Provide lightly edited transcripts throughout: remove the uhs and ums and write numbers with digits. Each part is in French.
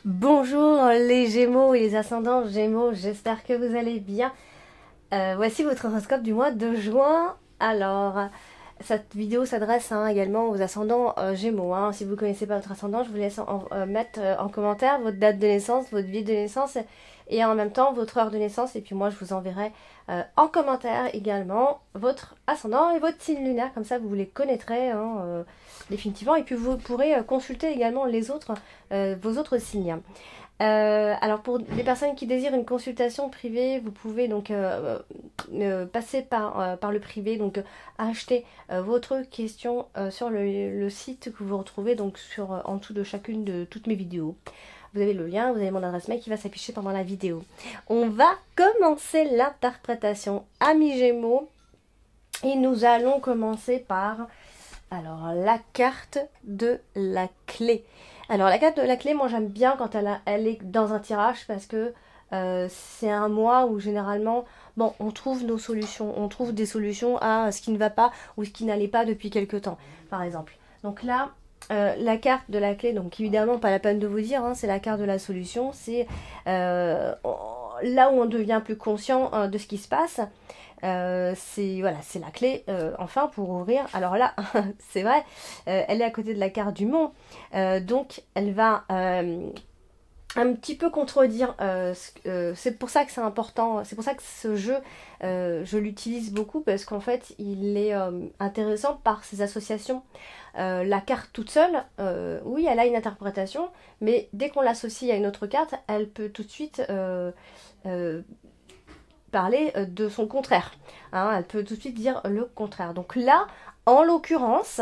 Bonjour les Gémeaux et les ascendants Gémeaux, j'espère que vous allez bien. Voici votre horoscope du mois de juin. Alors, cette vidéo s'adresse également aux ascendants Gémeaux. Si vous ne connaissez pas votre ascendant, je vous laisse mettre en commentaire votre date de naissance, votre ville de naissance et en même temps votre heure de naissance. Et puis moi, je vous enverrai en commentaire également votre ascendant et votre signe lunaire. Comme ça, vous les connaîtrez définitivement. Et puis vous pourrez consulter également les autres, vos autres signes. Alors pour les personnes qui désirent une consultation privée, vous pouvez donc passer par le privé, donc acheter votre question sur le site que vous retrouvez donc en dessous de chacune de toutes mes vidéos. Vous avez le lien, vous avez mon adresse mail qui va s'afficher pendant la vidéo. On va commencer l'interprétation, amis Gémeaux, et nous allons commencer par la carte de la clé. Alors la carte de la clé, moi j'aime bien quand elle est dans un tirage parce que c'est un mois où généralement, on trouve nos solutions, on trouve des solutions à ce qui ne va pas ou ce qui n'allait pas depuis quelque temps, par exemple. Donc là, la carte de la clé, donc évidemment pas la peine de vous dire, c'est la carte de la solution, c'est là où on devient plus conscient de ce qui se passe. C'est la clé enfin pour ouvrir. Alors là, c'est vrai, elle est à côté de la carte du mont, donc elle va un petit peu contredire. C'est pour ça que c'est important. C'est pour ça que ce jeu, je l'utilise beaucoup parce qu'en fait, il est intéressant par ses associations. La carte toute seule, oui, elle a une interprétation, mais dès qu'on l'associe à une autre carte, elle peut tout de suite parler de son contraire. Elle peut tout de suite dire le contraire. Donc là, en l'occurrence,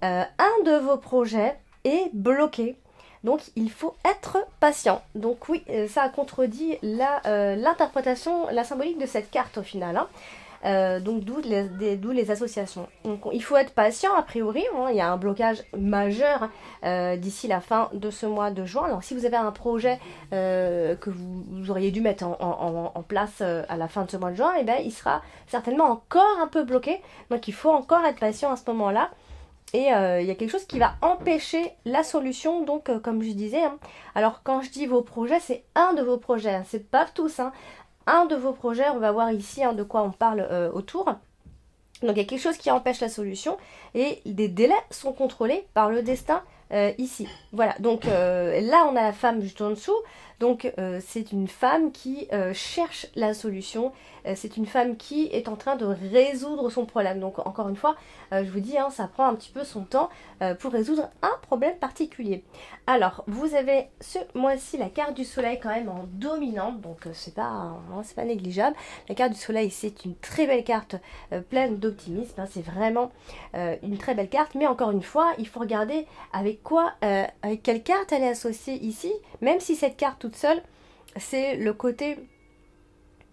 un de vos projets est bloqué. Donc il faut être patient. Donc oui, ça contredit l'interprétation, la symbolique de cette carte au final. Donc d'où les associations. Donc il faut être patient a priori, il y a un blocage majeur d'ici la fin de ce mois de juin. Alors si vous avez un projet que vous auriez dû mettre en place à la fin de ce mois de juin, il sera certainement encore un peu bloqué. Donc il faut encore être patient à ce moment-là. Et il y a quelque chose qui va empêcher la solution, donc comme je disais. Alors quand je dis vos projets, c'est un de vos projets, c'est pas tous. Un de vos projets, on va voir ici de quoi on parle autour. Donc il y a quelque chose qui empêche la solution et des délais sont contrôlés par le destin ici. Voilà, donc là on a la femme juste en dessous. Donc c'est une femme qui cherche la solution. C'est une femme qui est en train de résoudre son problème. Donc encore une fois, je vous dis, ça prend un petit peu son temps pour résoudre un problème particulier. Alors, vous avez ce mois-ci la carte du soleil quand même en dominante. Donc c'est pas négligeable. La carte du soleil, c'est une très belle carte pleine d'optimisme. C'est vraiment une très belle carte. Mais encore une fois, il faut regarder avec quelle carte elle est associée ici. Même si cette carte toute seule, c'est le côté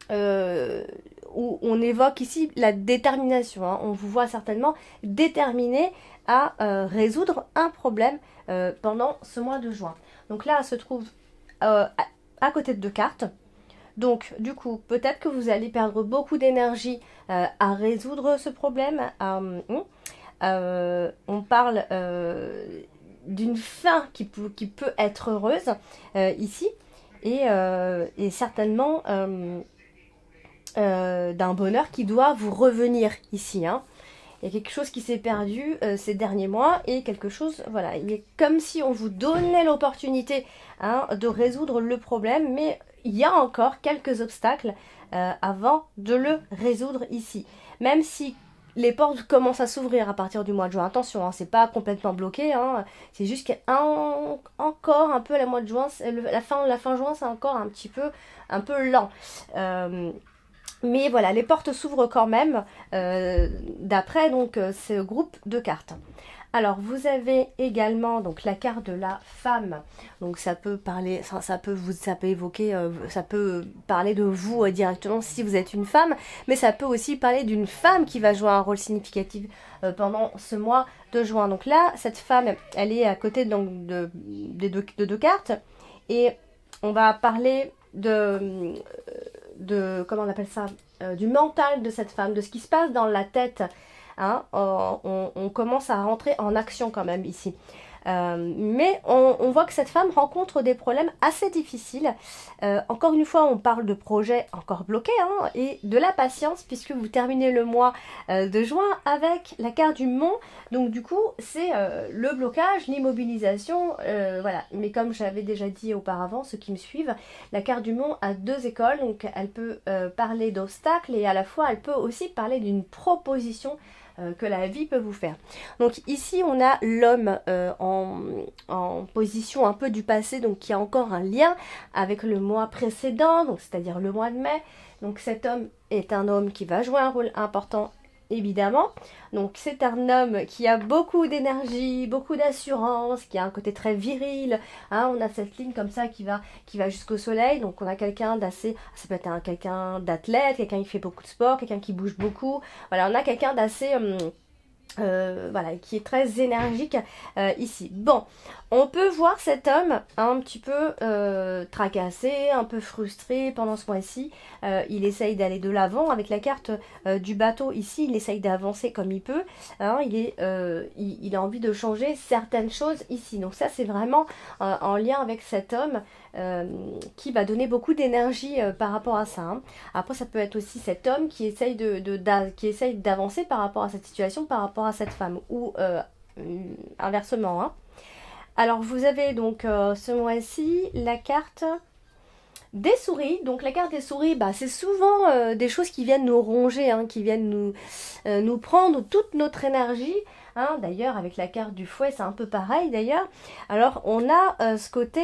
où on évoque ici la détermination. On vous voit certainement déterminé à résoudre un problème pendant ce mois de juin. Donc là, elle se trouve à côté de deux cartes. Donc du coup, peut-être que vous allez perdre beaucoup d'énergie à résoudre ce problème. On parle d'une fin qui peut être heureuse ici et certainement d'un bonheur qui doit vous revenir ici. Il y a quelque chose qui s'est perdu ces derniers mois et quelque chose, il est comme si on vous donnait l'opportunité de résoudre le problème, mais il y a encore quelques obstacles avant de le résoudre ici. Même si les portes commencent à s'ouvrir à partir du mois de juin. Attention, c'est pas complètement bloqué. C'est juste qu'encore un peu le mois de juin, la fin juin, c'est encore un peu lent. Mais voilà, les portes s'ouvrent quand même d'après ce groupe de cartes. Alors vous avez également donc la carte de la femme. Donc ça peut parler, ça peut évoquer, ça peut parler de vous directement si vous êtes une femme, mais ça peut aussi parler d'une femme qui va jouer un rôle significatif pendant ce mois de juin. Donc là, cette femme, elle est à côté de deux cartes et on va parler de comment on appelle ça, du mental de cette femme, de ce qui se passe dans la tête. On commence à rentrer en action quand même ici. Mais on voit que cette femme rencontre des problèmes assez difficiles. Encore une fois, on parle de projets encore bloqués, hein, et de la patience, puisque vous terminez le mois de juin avec la carte du Mont. Donc du coup, c'est le blocage, l'immobilisation, voilà. Mais comme j'avais déjà dit auparavant, ceux qui me suivent, la carte du Mont a deux écoles, donc elle peut parler d'obstacles et à la fois elle peut aussi parler d'une proposition que la vie peut vous faire. Donc ici on a l'homme en position un peu du passé, donc qui a encore un lien avec le mois précédent, donc c'est-à-dire le mois de mai. Donc cet homme est un homme qui va jouer un rôle important évidemment. Donc c'est un homme qui a beaucoup d'énergie, beaucoup d'assurance, qui a un côté très viril, hein, on a cette ligne comme ça qui va jusqu'au soleil, donc on a quelqu'un d'assez, ça peut être quelqu'un d'athlète, quelqu'un qui fait beaucoup de sport, quelqu'un qui bouge beaucoup, voilà, on a quelqu'un d'assez... voilà, qui est très énergique ici. Bon, on peut voir cet homme un petit peu tracassé, un peu frustré pendant ce mois-ci. Il essaye d'aller de l'avant avec la carte du bateau ici. Il essaye d'avancer comme il peut. Hein, il a envie de changer certaines choses ici. Donc ça, c'est vraiment en lien avec cet homme qui va donner beaucoup d'énergie par rapport à ça. Hein. Après, ça peut être aussi cet homme qui essaye d'avancer par rapport à cette situation, par rapport à cette femme, ou inversement. Hein. Alors, vous avez donc ce mois-ci la carte des souris. Donc, la carte des souris, bah, c'est souvent des choses qui viennent nous ronger, hein, qui viennent nous prendre toute notre énergie. Hein. D'ailleurs, avec la carte du fouet, c'est un peu pareil d'ailleurs. Alors, on a ce côté...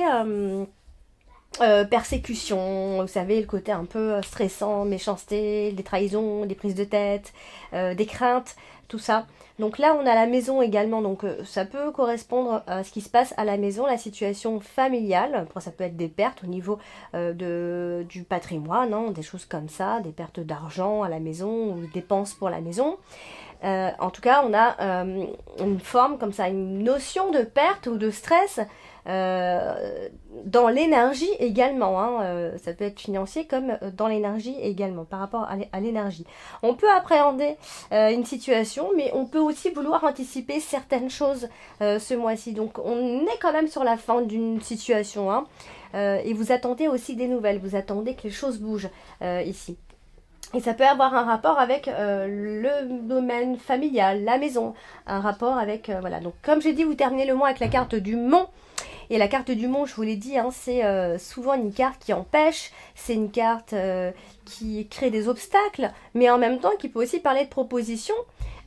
persécution, vous savez, le côté un peu stressant, méchanceté, des trahisons, des prises de tête, des craintes, tout ça. Donc là, on a la maison également, donc ça peut correspondre à ce qui se passe à la maison, la situation familiale. Après, ça peut être des pertes au niveau du patrimoine, hein, des choses comme ça, des pertes d'argent à la maison, ou des dépenses pour la maison. En tout cas, on a une forme comme ça, une notion de perte ou de stress dans l'énergie également. Hein, ça peut être financier comme dans l'énergie également, par rapport à l'énergie. On peut appréhender une situation, mais on peut aussi vouloir anticiper certaines choses ce mois-ci. Donc, on est quand même sur la fin d'une situation. Hein, et vous attendez aussi des nouvelles, vous attendez que les choses bougent ici. Et ça peut avoir un rapport avec le domaine familial, la maison, un rapport avec... voilà, donc comme j'ai dit, vous terminez le mois avec la carte du Mont. Et la carte du Mont, je vous l'ai dit, hein, c'est souvent une carte qui empêche, c'est une carte qui crée des obstacles, mais en même temps qui peut aussi parler de propositions.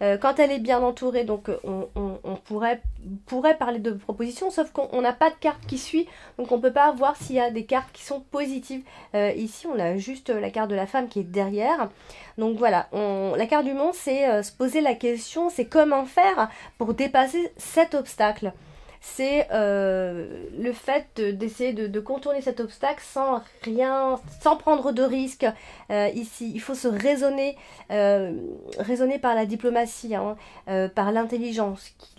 Quand elle est bien entourée, donc on pourrait parler de propositions, sauf qu'on n'a pas de carte qui suit, donc on ne peut pas voir s'il y a des cartes qui sont positives. Ici, on a juste la carte de la femme qui est derrière. Donc voilà, la carte du Mont, c'est se poser la question, c'est comment faire pour dépasser cet obstacle. C'est le fait d'essayer de contourner cet obstacle sans prendre de risques. Ici, il faut se raisonner par la diplomatie, hein, par l'intelligence, qui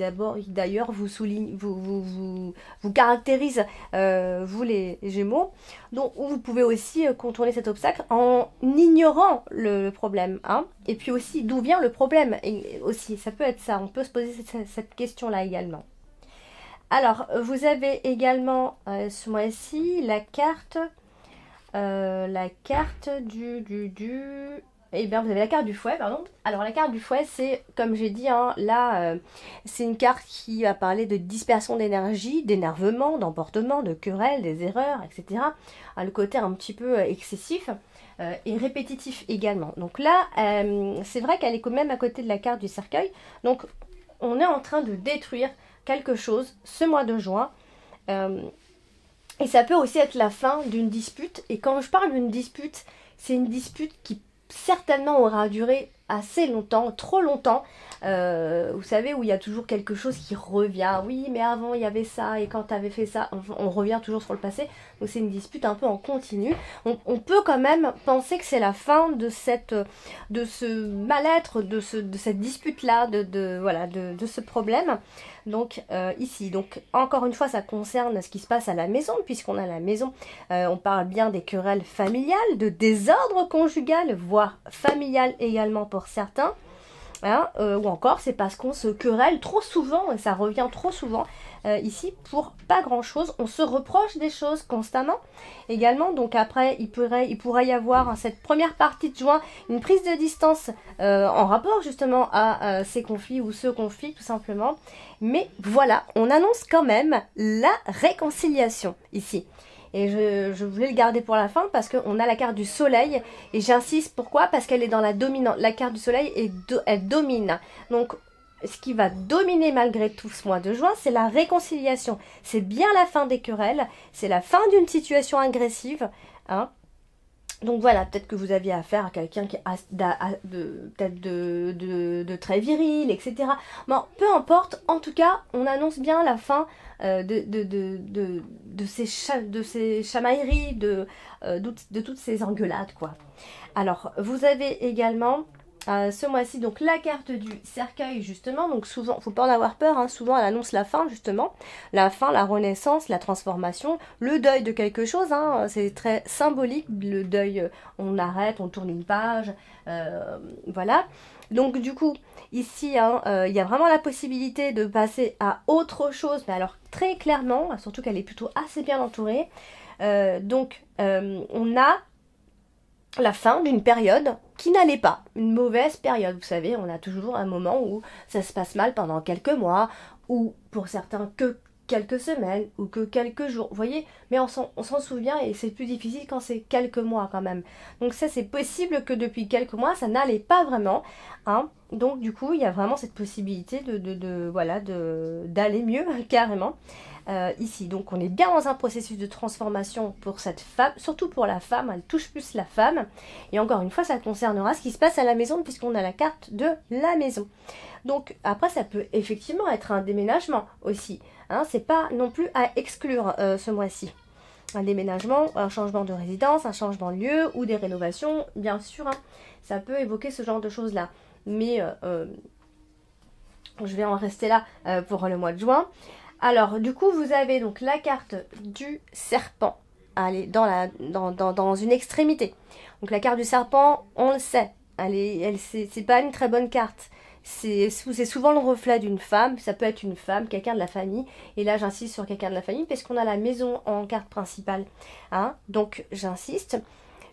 d'ailleurs vous souligne, vous caractérise, vous les Gémeaux. Donc, vous pouvez aussi contourner cet obstacle en ignorant le problème, hein. Et puis aussi, d'où vient le problème, et aussi, ça peut être ça. On peut se poser cette question-là également. Alors, vous avez également ce mois-ci la carte eh bien, vous avez la carte du fouet, pardon. Alors, la carte du fouet, c'est, comme j'ai dit, hein, là, c'est une carte qui va parler de dispersion d'énergie, d'énervement, d'emportement, de querelles, des erreurs, etc. Le côté un petit peu excessif et répétitif également. Donc là, c'est vrai qu'elle est quand même à côté de la carte du cercueil. Donc, on est en train de détruire quelque chose ce mois de juin et ça peut aussi être la fin d'une dispute. Et quand je parle d'une dispute, c'est une dispute qui certainement aura duré assez longtemps, trop longtemps, vous savez, où il y a toujours quelque chose qui revient. Oui, mais avant il y avait ça, et quand tu avais fait ça, on revient toujours sur le passé. Donc c'est une dispute un peu en continu. On peut quand même penser que c'est la fin de ce mal-être, de cette dispute-là, de ce problème. Donc ici, donc encore une fois, ça concerne ce qui se passe à la maison, puisqu'on a la maison, on parle bien des querelles familiales, de désordre conjugal, voire familial également pour certains. Hein, ou encore c'est parce qu'on se querelle trop souvent, et ça revient trop souvent, ici pour pas grand chose. On se reproche des choses constamment également. Donc après, il pourrait y avoir cette première partie de juin une prise de distance en rapport justement à ces conflits ou ce conflit tout simplement. Mais voilà, on annonce quand même la réconciliation ici. Et je voulais le garder pour la fin parce qu'on a la carte du soleil. Et j'insiste, pourquoi? Parce qu'elle est dans la dominante. La carte du soleil, elle domine. Donc, ce qui va dominer malgré tout ce mois de juin, c'est la réconciliation. C'est bien la fin des querelles. C'est la fin d'une situation agressive. Hein. Donc voilà, peut-être que vous aviez affaire à quelqu'un qui est peut-être de très viril, etc. Bon, peu importe, en tout cas, on annonce bien la fin de ces chamailleries, de toutes ces engueulades, quoi. Alors, vous avez également ce mois-ci, donc la carte du cercueil, justement. Donc souvent, faut pas en avoir peur, hein, souvent elle annonce la fin, justement. La fin, la renaissance, la transformation, le deuil de quelque chose, hein, c'est très symbolique. Le deuil, on arrête, on tourne une page, voilà. Donc du coup, ici, hein, il y a vraiment la possibilité de passer à autre chose, mais alors très clairement, surtout qu'elle est plutôt assez bien entourée. On a la fin d'une période qui n'allait pas, une mauvaise période. Vous savez, on a toujours un moment où ça se passe mal pendant quelques mois, ou pour certains que quelques semaines, ou que quelques jours. Vous voyez, mais on s'en souvient et c'est plus difficile quand c'est quelques mois quand même. Donc ça, c'est possible que depuis quelques mois, ça n'allait pas vraiment. Hein. Donc du coup, il y a vraiment cette possibilité d'aller mieux, carrément. Ici, donc on est bien dans un processus de transformation pour cette femme, surtout pour la femme, elle touche plus la femme. Et encore une fois, ça concernera ce qui se passe à la maison puisqu'on a la carte de la maison. Donc après, ça peut effectivement être un déménagement aussi. Hein, c'est pas non plus à exclure ce mois-ci. Un déménagement, un changement de résidence, un changement de lieu ou des rénovations, bien sûr. Hein, ça peut évoquer ce genre de choses-là. Mais je vais en rester là pour le mois de juin. Alors, du coup, vous avez donc la carte du serpent. Elle est dans une extrémité. Donc, la carte du serpent, on le sait. C'est pas une très bonne carte. C'est souvent le reflet d'une femme. Ça peut être une femme, quelqu'un de la famille. Et là, j'insiste sur quelqu'un de la famille parce qu'on a la maison en carte principale. Hein, donc, j'insiste.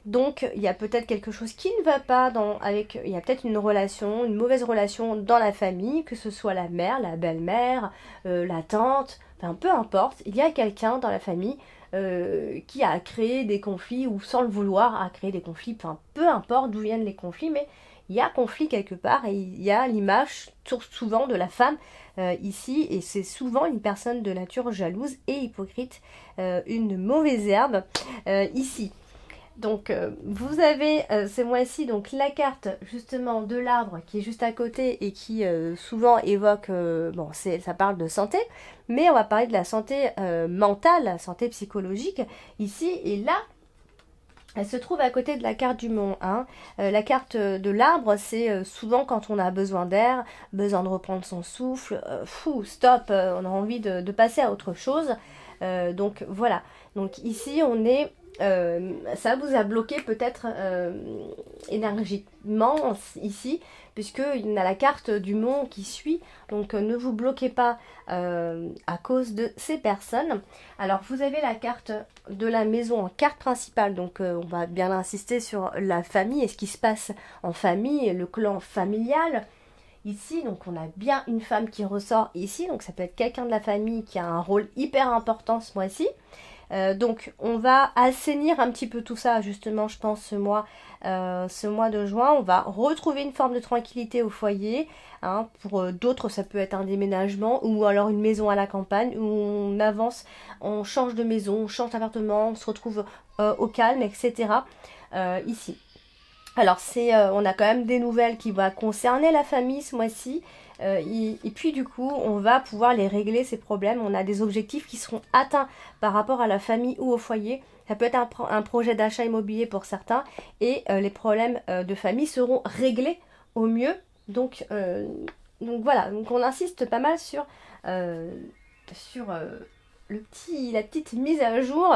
Donc, il y a peut-être quelque chose qui ne va pas il y a peut-être une mauvaise relation dans la famille, que ce soit la mère, la belle-mère, la tante, enfin, peu importe. Il y a quelqu'un dans la famille qui a créé des conflits ou sans le vouloir a créé des conflits, enfin, peu importe d'où viennent les conflits, mais il y a conflit quelque part et il y a l'image souvent de la femme ici et c'est souvent une personne de nature jalouse et hypocrite, une mauvaise herbe ici. Donc vous avez ce mois-ci donc la carte justement de l'arbre qui est juste à côté et qui souvent évoque, ça parle de santé, mais on va parler de la santé mentale, la santé psychologique ici et là. Elle se trouve à côté de la carte du mont. Hein. La carte de l'arbre, c'est souvent quand on a besoin d'air, besoin de reprendre son souffle, stop, on a envie de passer à autre chose. Donc voilà. Donc ici, on est... ça vous a bloqué peut-être énergiquement ici, puisqu'il y a la carte du mont qui suit, donc ne vous bloquez pas à cause de ces personnes. Alors vous avez la carte de la maison en carte principale, donc on va bien insister sur la famille et ce qui se passe en famille, le clan familial. Ici, donc on a bien une femme qui ressort ici, donc ça peut être quelqu'un de la famille qui a un rôle hyper important ce mois-ci. Donc on va assainir un petit peu tout ça justement je pense ce mois de juin. On va retrouver une forme de tranquillité au foyer. Hein. Pour d'autres ça peut être un déménagement ou alors une maison à la campagne où on avance, on change de maison, on change d'appartement, on se retrouve au calme, etc. Ici. Alors on a quand même des nouvelles qui vont concerner la famille ce mois-ci. Et puis du coup, on va pouvoir les régler ces problèmes. On a des objectifs qui seront atteints par rapport à la famille ou au foyer. Ça peut être un projet d'achat immobilier pour certains. Et les problèmes de famille seront réglés au mieux. Donc voilà, donc on insiste pas mal sur la petite mise à jour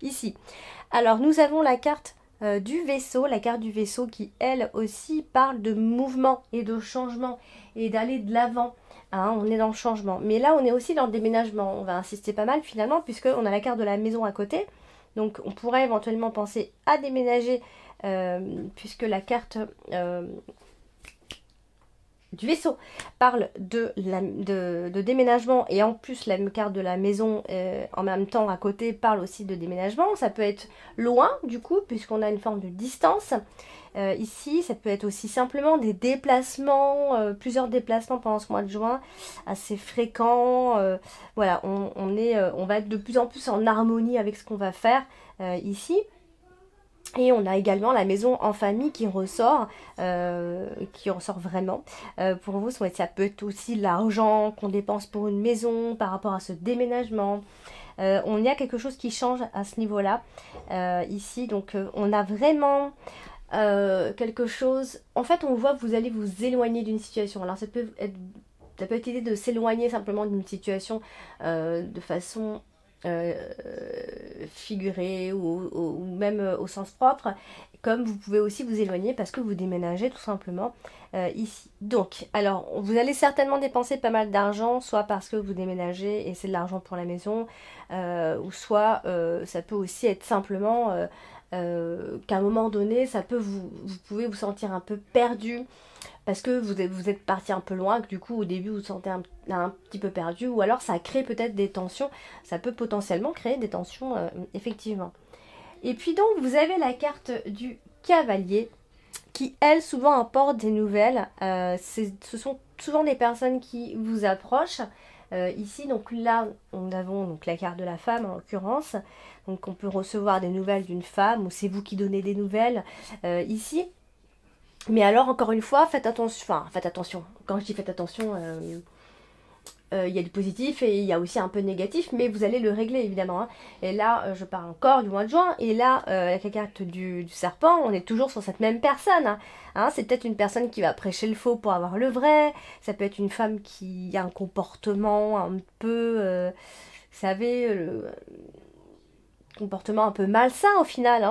ici. Alors nous avons la carte du vaisseau, la carte du vaisseau qui elle aussi parle de mouvement et de changement et d'aller de l'avant. hein, on est dans le changement. Mais là, on est aussi dans le déménagement. On va insister pas mal finalement, puisqu'on a la carte de la maison à côté. Donc on pourrait éventuellement penser à déménager, puisque la carte du vaisseau parle de déménagement, et en plus la carte de la maison en même temps à côté parle aussi de déménagement. Ça peut être loin du coup, puisqu'on a une forme de distance. Ici, ça peut être aussi simplement des déplacements, plusieurs déplacements pendant ce mois de juin, assez fréquents. Voilà, on va être de plus en plus en harmonie avec ce qu'on va faire ici. Et on a également la maison en famille qui ressort vraiment. Pour vous, ça peut être aussi l'argent qu'on dépense pour une maison par rapport à ce déménagement. On y a quelque chose qui change à ce niveau-là ici. Donc on a vraiment quelque chose. En fait, on voit que vous allez vous éloigner d'une situation. Alors ça peut être l'idée de s'éloigner simplement d'une situation de façon figuré ou même au sens propre, comme vous pouvez aussi vous éloigner parce que vous déménagez tout simplement ici. Donc, alors, vous allez certainement dépenser pas mal d'argent, soit parce que vous déménagez et c'est de l'argent pour la maison, ou soit ça peut aussi être simplement qu'à un moment donné, vous pouvez vous sentir un peu perdu, parce que vous êtes parti un peu loin, que du coup au début vous vous sentez un petit peu perdu, ou alors ça crée peut-être des tensions, ça peut potentiellement créer des tensions effectivement. Et puis donc vous avez la carte du cavalier qui elle souvent apporte des nouvelles. Ce sont souvent des personnes qui vous approchent. Ici donc là nous avons donc la carte de la femme en l'occurrence, donc on peut recevoir des nouvelles d'une femme, ou c'est vous qui donnez des nouvelles ici. Mais alors, encore une fois, faites attention. Quand je dis faites attention, il y a du positif et il y a aussi un peu de négatif, mais vous allez le régler évidemment. Hein. Et là, je parle encore du mois de juin, et là, avec la carte du serpent, on est toujours sur cette même personne. Hein, c'est peut-être une personne qui va prêcher le faux pour avoir le vrai, ça peut être une femme qui a un comportement un peu, vous savez, comportement un peu malsain au final.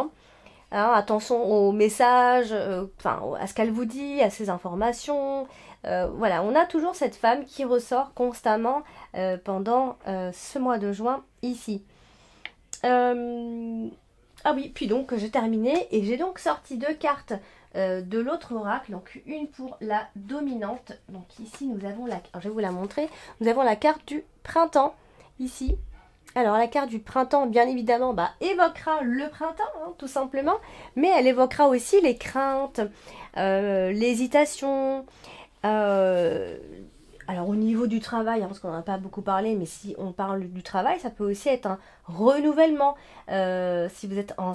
Hein, attention aux messages, à ce qu'elle vous dit, à ses informations. Voilà, on a toujours cette femme qui ressort constamment pendant ce mois de juin ici. Ah oui, puis donc j'ai terminé et j'ai donc sorti 2 cartes de l'autre oracle. Donc une pour la dominante. Donc ici nous avons alors, je vais vous la montrer. Nous avons la carte du printemps ici. Alors la carte du printemps, bien évidemment, évoquera le printemps, hein, tout simplement, mais elle évoquera aussi les craintes, l'hésitation. Alors au niveau du travail, hein, parce qu'on n'en a pas beaucoup parlé, mais si on parle du travail, ça peut aussi être un renouvellement. Si vous êtes en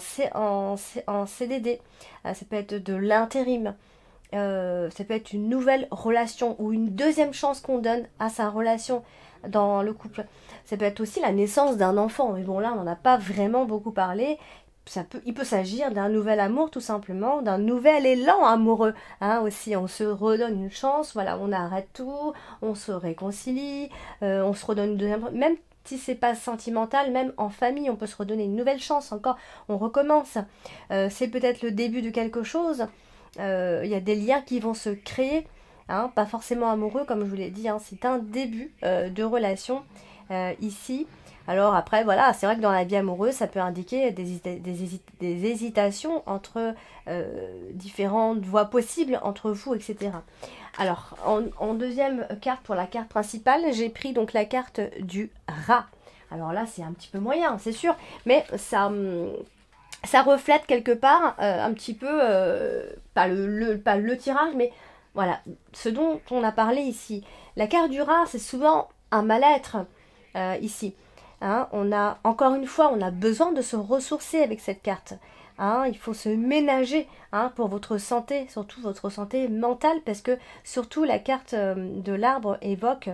CDD, ça peut être de l'intérim. Ça peut être une nouvelle relation ou une deuxième chance qu'on donne à sa relation dans le couple. Ça peut être aussi la naissance d'un enfant, mais bon là on n'en a pas vraiment beaucoup parlé. Il peut s'agir d'un nouvel amour tout simplement, d'un nouvel élan amoureux. Hein, aussi, on se redonne une chance, voilà, on arrête tout, on se réconcilie, on se redonne une deuxième... Même si c'est pas sentimental, même en famille, on peut se redonner une nouvelle chance encore, on recommence. C'est peut-être le début de quelque chose. Il y a des liens qui vont se créer, hein, pas forcément amoureux comme je vous l'ai dit, hein, c'est un début de relation ici. Alors après voilà, c'est vrai que dans la vie amoureuse ça peut indiquer des hésitations entre différentes voies possibles entre vous, etc. Alors en deuxième carte, pour la carte principale, j'ai pris donc la carte du rat. Alors là c'est un petit peu moyen c'est sûr, mais ça reflète quelque part un petit peu, pas le tirage, mais voilà, ce dont on a parlé ici. La carte du rat, c'est souvent un mal-être ici. Hein, encore une fois, on a besoin de se ressourcer avec cette carte. Hein, il faut se ménager pour votre santé, surtout votre santé mentale, parce que surtout la carte de l'arbre évoque,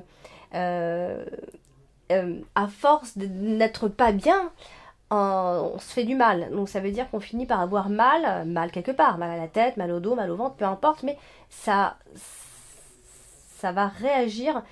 à force de n'être pas bien, on se fait du mal. Donc ça veut dire qu'on finit par avoir mal quelque part, mal à la tête, mal au dos, mal au ventre, peu importe, mais ça ça va réagir,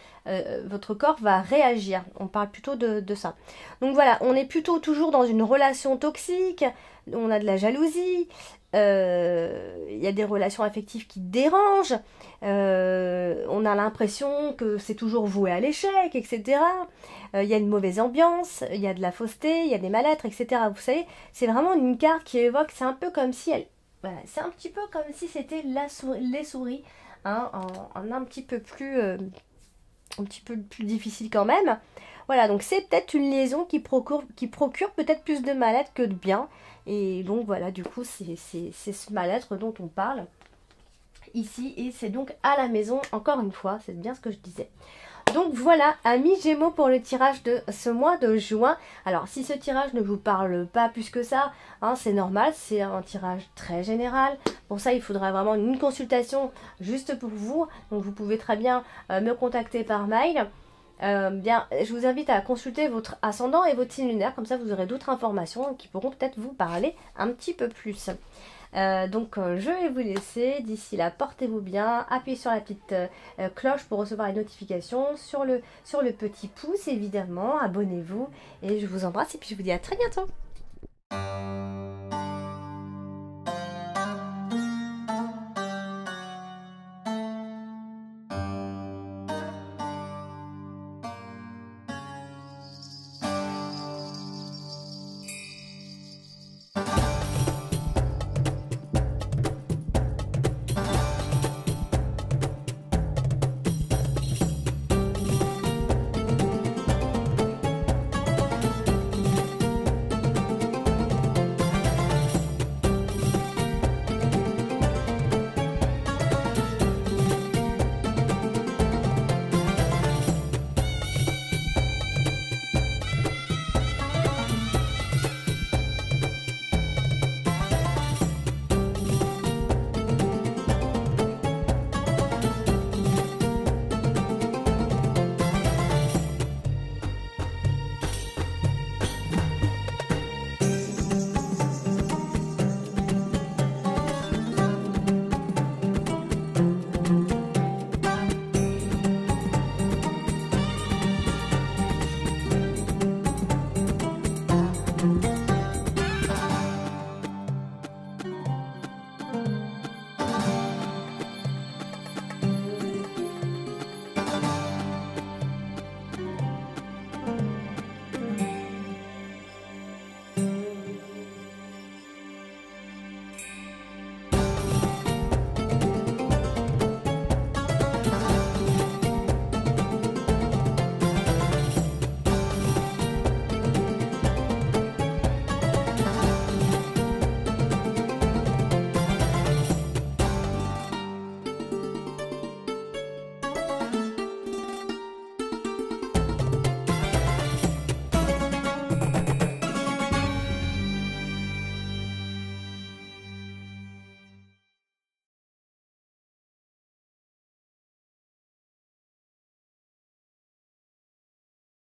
votre corps va réagir. On parle plutôt de ça. Donc voilà, on est plutôt toujours dans une relation toxique, on a de la jalousie, il y a des relations affectives qui dérangent, on a l'impression que c'est toujours voué à l'échec, etc. Il y a une mauvaise ambiance, il y a de la fausseté, il y a des mal-être, etc. Vous savez, c'est vraiment une carte qui évoque, c'est un peu comme si elle... Voilà, c'est un petit peu comme si c'était les souris, hein, en un petit peu plus... un petit peu plus difficile quand même. Voilà, donc c'est peut-être une liaison qui procure peut-être plus de mal-être que de bien. Et donc voilà, du coup, c'est ce mal-être dont on parle ici. Et c'est donc à la maison, encore une fois, c'est bien ce que je disais. Donc voilà, amis Gémeaux, pour le tirage de ce mois de juin. Alors si ce tirage ne vous parle pas plus que ça, hein, c'est normal, c'est un tirage très général. Pour ça, il faudra vraiment une consultation juste pour vous. Donc vous pouvez très bien me contacter par mail. Bien, je vous invite à consulter votre ascendant et votre signe lunaire, comme ça vous aurez d'autres informations qui pourront peut-être vous parler un petit peu plus. Je vais vous laisser. D'ici là, portez-vous bien. Appuyez sur la petite cloche pour recevoir les notifications. Sur le petit pouce, évidemment. Abonnez-vous. Et je vous embrasse et puis je vous dis à très bientôt.